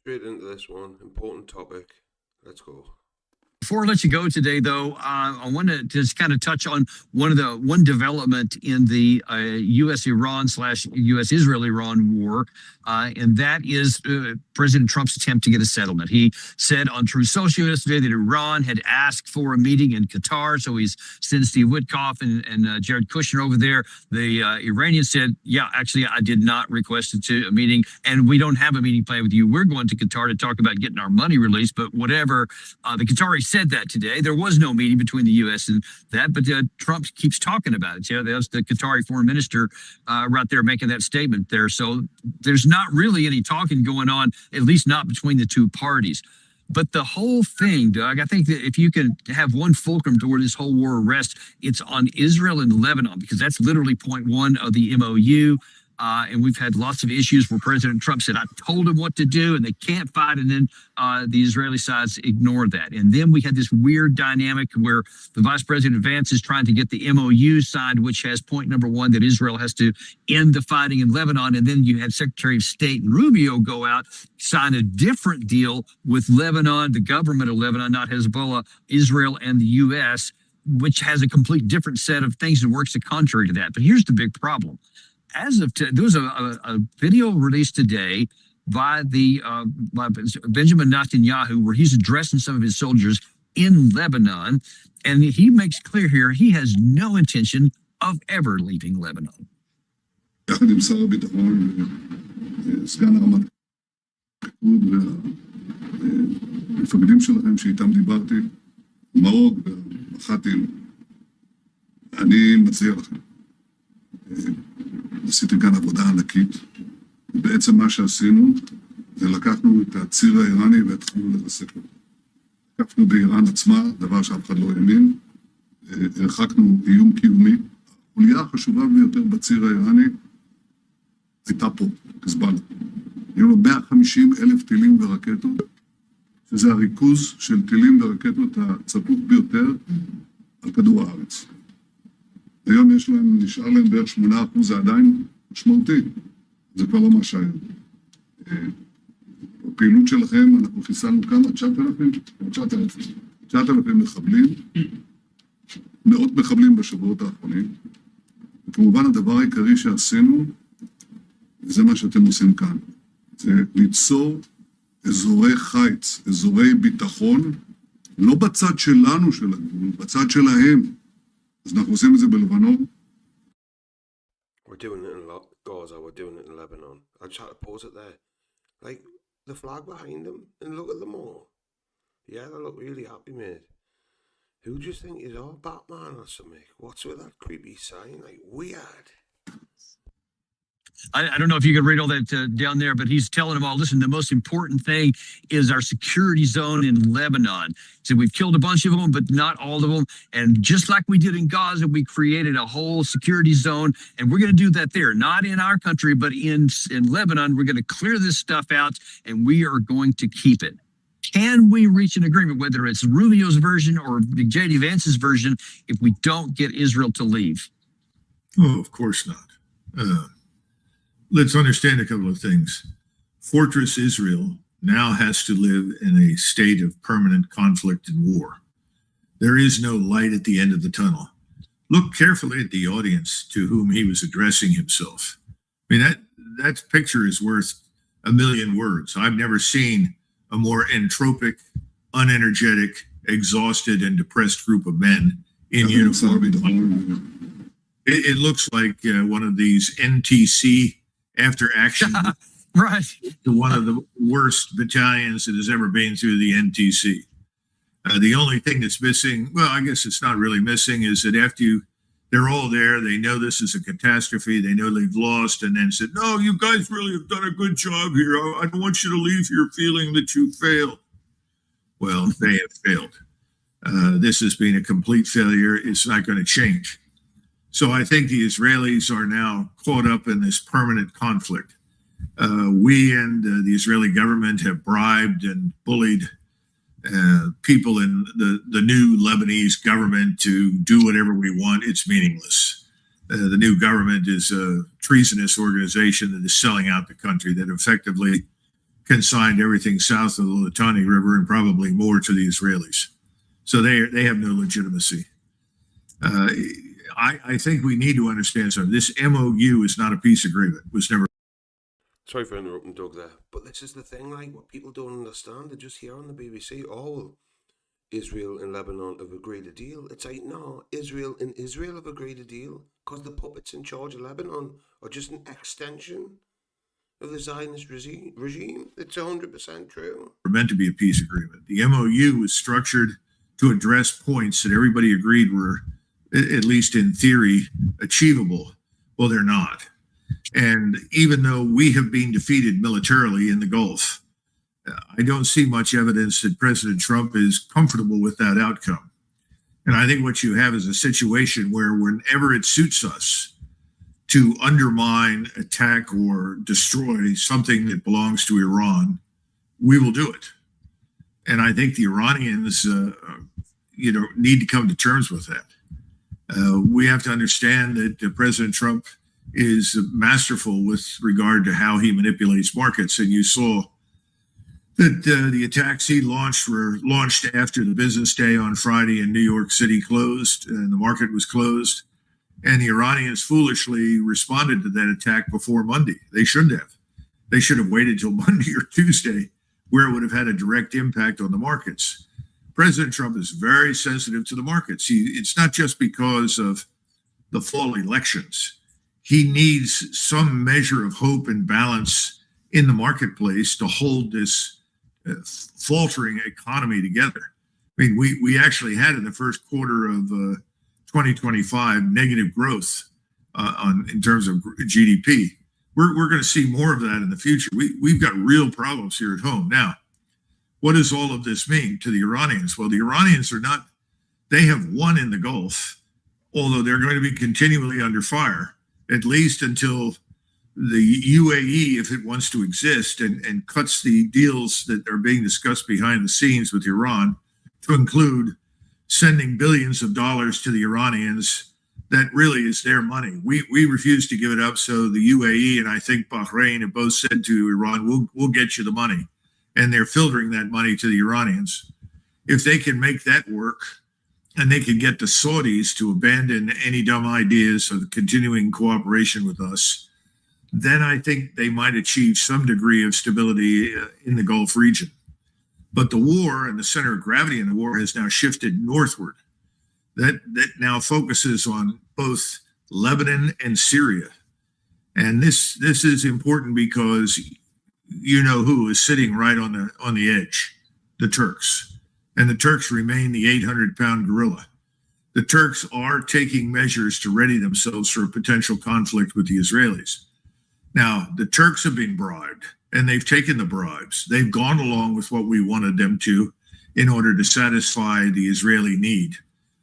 Straight into this one. Important topic. Let's go. Before I let you go today, though, I want to just kind of touch on one development in the U.S. Iran / U.S. Israel Iran war, and that is President Trump's attempt to get a settlement. He said on True Social yesterday that Iran had asked for a meeting in Qatar, so he's sent Steve Witkoff and Jared Kushner over there. The Iranians said, "Yeah, actually, I did not request a meeting, and we don't have a meeting planned with you. We're going to Qatar to talk about getting our money released, but whatever." The Qataris said that today. There was no meeting between the U.S. and that, but Trump keeps talking about it. Yeah, that's the Qatari foreign minister right there making that statement there. So there's not really any talking going on, at least not between the two parties. But the whole thing, Doug, I think that if you can have one fulcrum toward this whole war arrest, it's on Israel and Lebanon, because that's literally point one of the MOU. And we've had lots of issues where President Trump said, "I told them what to do," and they can't fight. And then the Israeli sides ignored that. And then we had this weird dynamic where the Vice President Vance is trying to get the MOU signed, which has point number one, that Israel has to end the fighting in Lebanon. And then you had Secretary of State Rubio go out, sign a different deal with Lebanon, the government of Lebanon, not Hezbollah, Israel, and the U.S., which has a complete different set of things that works contrary to that. But here's the big problem. As of there was a video released today by by Benjamin Netanyahu, where he's addressing some of his soldiers in Lebanon, and he makes clear here he has no intention of ever leaving Lebanon. יחד עם שר הביטחון וסגן הרמטכ"ל והמפקדים שלכם שאיתם דיברתי, מרוג והמח"טים, אני מציע לכם. עשיתי כאן עבודה ענקית. בעצם מה שעשינו זה לקחנו את הציר האיראני והתחלנו לרסק אותו. הקפנו באיראן עצמה, דבר שאף אחד לא האמין. הרחקנו איום קיומי. החוליה החשובה ביותר בציר האיראני הייתה פה, חיזבאללה. היו לו 150,000 טילים ורקטות, שזה הריכוז של טילים ורקטות הצפוף ביותר על כדור הארץ. היום נשאר להם בערך 8%, זה עדיין משמעותי. זה כבר לא מה שהיה. בפעילות שלכם אנחנו חיסלנו כמה? 9,000 מחבלים, מאות מחבלים בשבועות האחרונים. וכמובן הדבר העיקרי שעשינו, וזה מה שאתם עושים כאן, זה ליצור אזורי חיץ, אזורי ביטחון, לא בצד שלנו של הגבול, בצד שלהם. אז אנחנו עושים את זה בלבנון. We're doing it in Gaza, we're doing it in Lebanon. I just had to pause it there. Like, the flag behind them, and look at them all. Yeah, they look really happy, mate. Who do you think is our Batman or something? What's with that creepy sign? Like, weird. I don't know if you can read all that down there, but he's telling them all, listen, the most important thing is our security zone in Lebanon. So we've killed a bunch of them, but not all of them. And just like we did in Gaza, we created a whole security zone, and we're going to do that there, not in our country, but in Lebanon. We're going to clear this stuff out, and we are going to keep it. Can we reach an agreement, whether it's Rubio's version or J.D. Vance's version, if we don't get Israel to leave? Oh, of course not. Let's understand a couple of things. Fortress Israel now has to live in a state of permanent conflict and war. There is no light at the end of the tunnel. Look carefully at the audience to whom he was addressing himself. I mean, that picture is worth a million words. I've never seen a more entropic, unenergetic, exhausted, and depressed group of men in uniform. It looks like one of these NTC after action, right? One of the worst battalions that has ever been through the NTC. The only thing that's missing, well, I guess it's not really missing, is that after they're all there, they know this is a catastrophe, they know they've lost, and then said, "No, you guys really have done a good job here. I don't want you to leave here feeling that you failed." Well, they have failed. This has been a complete failure. It's not going to change. So I think the Israelis are now caught up in this permanent conflict. We and the Israeli government have bribed and bullied people in the new Lebanese government to do whatever we want. It's meaningless. The new government is a treasonous organization that is selling out the country, that effectively consigned everything south of the Litani River and probably more to the Israelis. So they have no legitimacy. I think we need to understand something. This MOU is not a peace agreement. It was never. Sorry for interrupting Doug there, but this is the thing, like, what people don't understand. They just hear on the BBC, oh, Israel and Lebanon have agreed a deal. It's like, no, Israel and Israel have agreed a deal because the puppets in charge of Lebanon are just an extension of the Zionist regime. It's 100% true. Meant to be a peace agreement. The MOU was structured to address points that everybody agreed were, at least in theory, achievable. Well, they're not. And even though we have been defeated militarily in the Gulf, I don't see much evidence that President Trump is comfortable with that outcome. And I think what you have is a situation where whenever it suits us to undermine, attack, or destroy something that belongs to Iran, we will do it. And I think the Iranians, need to come to terms with that. We have to understand that President Trump is masterful with regard to how he manipulates markets. And you saw that the attacks he launched were launched after the business day on Friday in New York City closed and the market was closed. And the Iranians foolishly responded to that attack before Monday. They shouldn't have. They should have waited till Monday or Tuesday, where it would have had a direct impact on the markets. President Trump is very sensitive to the markets. It's not just because of the fall elections. He needs some measure of hope and balance in the marketplace to hold this faltering economy together. I mean, we actually had in the first quarter of 2025 negative growth in terms of GDP. We're going to see more of that in the future. We've got real problems here at home. Now, what does all of this mean to the Iranians? Well, the Iranians they have won in the Gulf, although they're going to be continually under fire, at least until the UAE, if it wants to exist, and cuts the deals that are being discussed behind the scenes with Iran to include sending billions of dollars to the Iranians. That really is their money. We refuse to give it up. So the UAE and I think Bahrain have both said to Iran, we'll get you the money. And they're filtering that money to the Iranians. If they can make that work and they can get the Saudis to abandon any dumb ideas of continuing cooperation with us, then I think they might achieve some degree of stability in the Gulf region. But the war and the center of gravity in the war has now shifted northward. That now focuses on both Lebanon and Syria. And this is important because you know who is sitting right on the edge, the Turks. And the Turks remain the 800-pound gorilla. The Turks are taking measures to ready themselves for a potential conflict with the Israelis. Now, the Turks have been bribed, and they've taken the bribes. They've gone along with what we wanted them to in order to satisfy the Israeli need.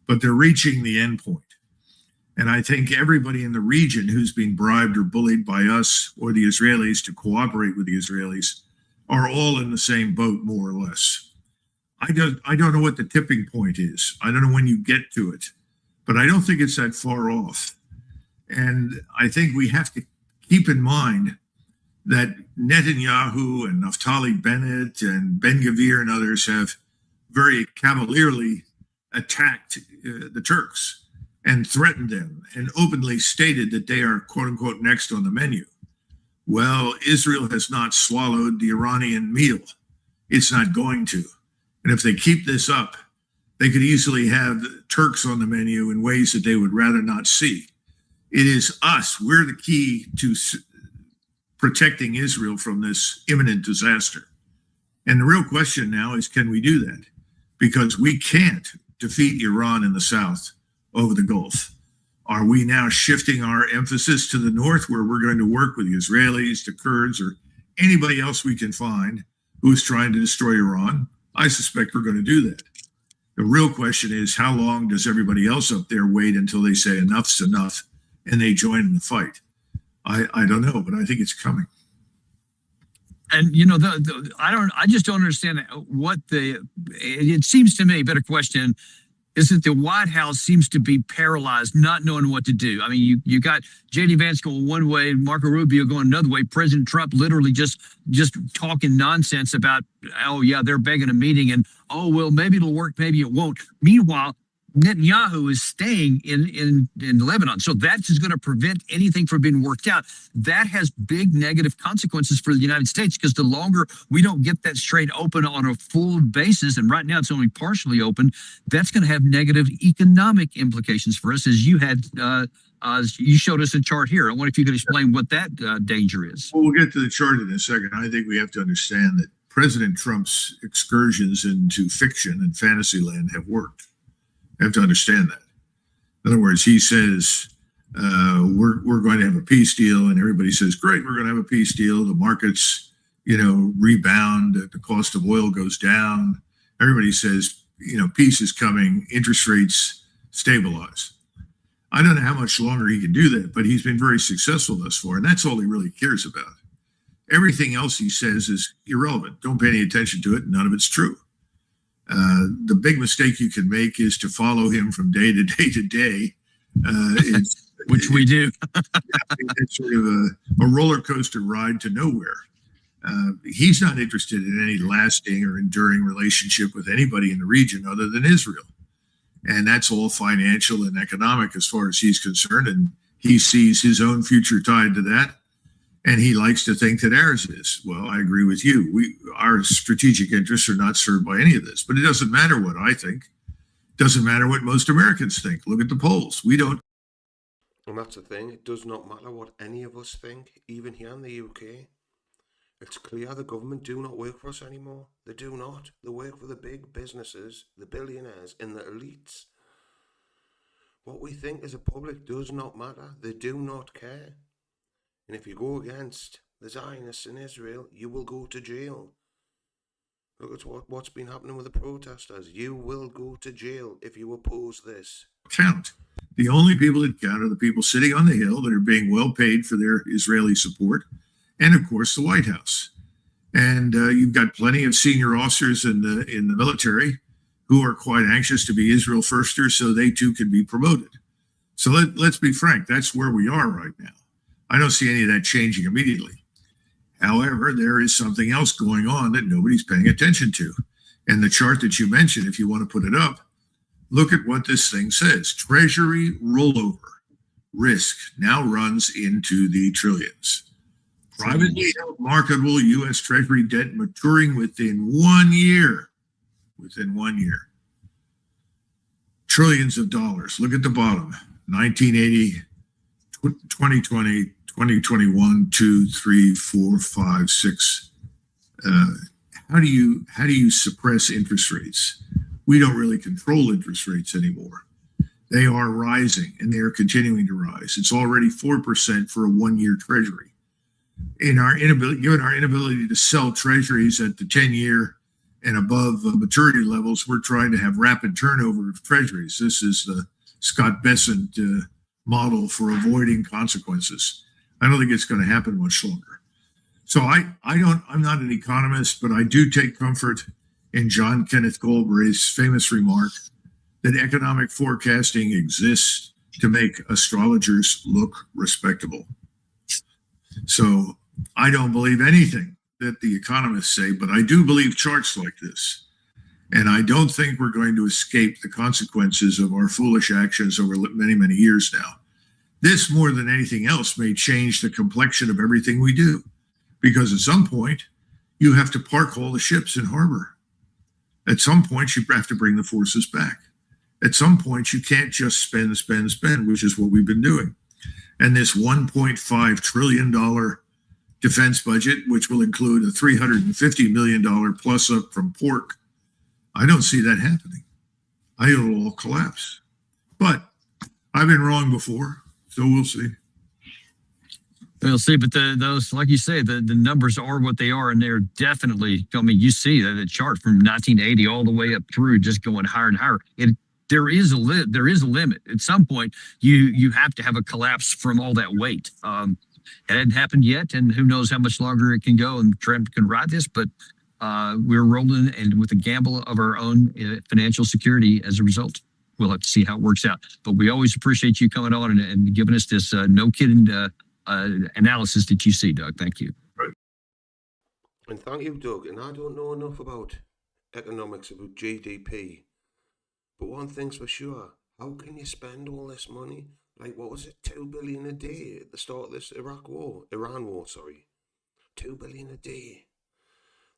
But they're reaching the end point. And I think everybody in the region who's been bribed or bullied by us or the Israelis to cooperate with the Israelis are all in the same boat, more or less. I don't know what the tipping point is. I don't know when you get to it, but I don't think it's that far off. And I think we have to keep in mind that Netanyahu and Naftali Bennett and Ben-Gvir and others have very cavalierly attacked the Turks and threatened them and openly stated that they are, quote unquote, next on the menu. Well, Israel has not swallowed the Iranian meal. It's not going to. And if they keep this up, they could easily have the Turks on the menu in ways that they would rather not see. It is us. We're the key to protecting Israel from this imminent disaster. And the real question now is, can we do that? Because we can't defeat Iran in the south over the Gulf. Are we now shifting our emphasis to the north, where we're going to work with the Israelis, the Kurds, or anybody else we can find who's trying to destroy Iran? I suspect we're going to do that. The real question is, how long does everybody else up there wait until they say enough's enough and they join in the fight? I don't know, but I think it's coming. And I just don't understand what it seems to me, better question, is that the White House seems to be paralyzed, not knowing what to do. I mean, you got J.D. Vance going one way, Marco Rubio going another way. President Trump literally just talking nonsense about, oh yeah, they're begging a meeting, and oh well, maybe it'll work, maybe it won't. Meanwhile, Netanyahu is staying in Lebanon, so that's just going to prevent anything from being worked out. That has big negative consequences for the United States, because the longer we don't get that strait open on a full basis, and right now it's only partially open, that's going to have negative economic implications for us, as you had. You showed us a chart here. I wonder if you could explain what that danger is. Well, we'll get to the chart in a second. I think we have to understand that President Trump's excursions into fiction and fantasy land have worked. You have to understand that. In other words, he says, we're going to have a peace deal, and everybody says, great, we're going to have a peace deal. The markets, rebound, the cost of oil goes down. Everybody says, peace is coming, interest rates stabilize. I don't know how much longer he can do that, but he's been very successful thus far, and that's all he really cares about. Everything else he says is irrelevant. Don't pay any attention to it. None of it's true. The big mistake you can make is to follow him from day to day to day. Which we do. It's sort of a roller coaster ride to nowhere. He's not interested in any lasting or enduring relationship with anybody in the region other than Israel. And that's all financial and economic as far as he's concerned. And he sees his own future tied to that. And he likes to think that ours is. Well, I agree with you. Our strategic interests are not served by any of this. But it doesn't matter what I think. It doesn't matter what most Americans think. Look at the polls. We don't. And that's the thing. It does not matter what any of us think, even here in the UK. It's clear the government do not work for us anymore. They do not. They work for the big businesses, the billionaires, and the elites. What we think as a public does not matter. They do not care. And if you go against the Zionists in Israel, you will go to jail. Look at what's been happening with the protesters. You will go to jail if you oppose this. Count. The only people that count are the people sitting on the Hill that are being well paid for their Israeli support, and of course the White House. And you've got plenty of senior officers in the military who are quite anxious to be Israel firsters so they too can be promoted. So let's be frank, that's where we are right now. I don't see any of that changing immediately. However, there is something else going on that nobody's paying attention to. And the chart that you mentioned, if you want to put it up, look at what this thing says. Treasury rollover risk now runs into the trillions. Privately held marketable U.S. Treasury debt maturing within 1 year. Within 1 year. Trillions of dollars. Look at the bottom. 1980, 2020, 2021, 2, 3, 4, 5, 6. How do you suppress interest rates? We don't really control interest rates anymore. They are rising, and they are continuing to rise. It's already 4% for a 1 year treasury. Given our inability to sell treasuries at the 10-year and above maturity levels, we're trying to have rapid turnover of treasuries. This is the Scott Bessent model for avoiding consequences. I don't think it's going to happen much longer. So I'm not an economist, but I do take comfort in John Kenneth Galbraith's famous remark that economic forecasting exists to make astrologers look respectable. So I don't believe anything that the economists say, but I do believe charts like this. And I don't think we're going to escape the consequences of our foolish actions over many, many years now. This, more than anything else, may change the complexion of everything we do. Because at some point, you have to park all the ships in harbor. At some point, you have to bring the forces back. At some point, you can't just spend, which is what we've been doing. And this $1.5 trillion defense budget, which will include a $350 million plus up from pork, I don't see that happening. I think it'll all collapse. But I've been wrong before, so we'll see. We'll see, but those, like you say, the numbers are what they are, and they're definitely. I mean, you see the chart from 1980 all the way up through, just going higher and higher. There is a limit. At some point, you have to have a collapse from all that weight. It hadn't happened yet, and who knows how much longer it can go, and Trump can ride this. But we're rolling and with a gamble of our own financial security as a result. we'll have to see how it works out. But we always appreciate you coming on and giving us this no kidding analysis that you see, Doug. Thank you. And thank you, Doug. And I don't know enough about economics, about GDP. But one thing's for sure, how can you spend all this money? Like, what was it, $2 billion a day at the start of this Iran war, 2 billion a day.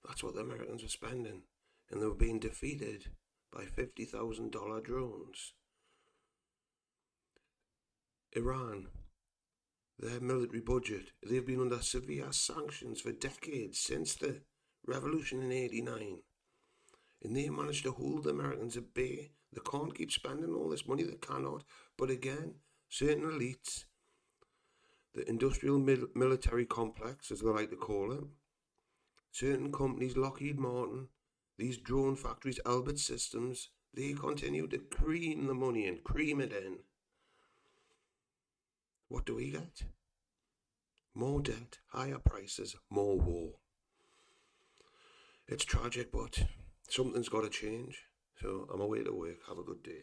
That's what the Americans were spending. And they were being defeated by $50,000 drones. Iran, their military budget, they've been under severe sanctions for decades since the revolution in '89. And they managed to hold the Americans at bay. They can't keep spending all this money, they cannot. But again, certain elites, the industrial military complex, as they like to call it, certain companies, Lockheed Martin, these drone factories, Elbit Systems, they continue to cream the money in, cream it in. What do we get? More debt, higher prices, more war. It's tragic, but something's got to change. So I'm away to work. Have a good day.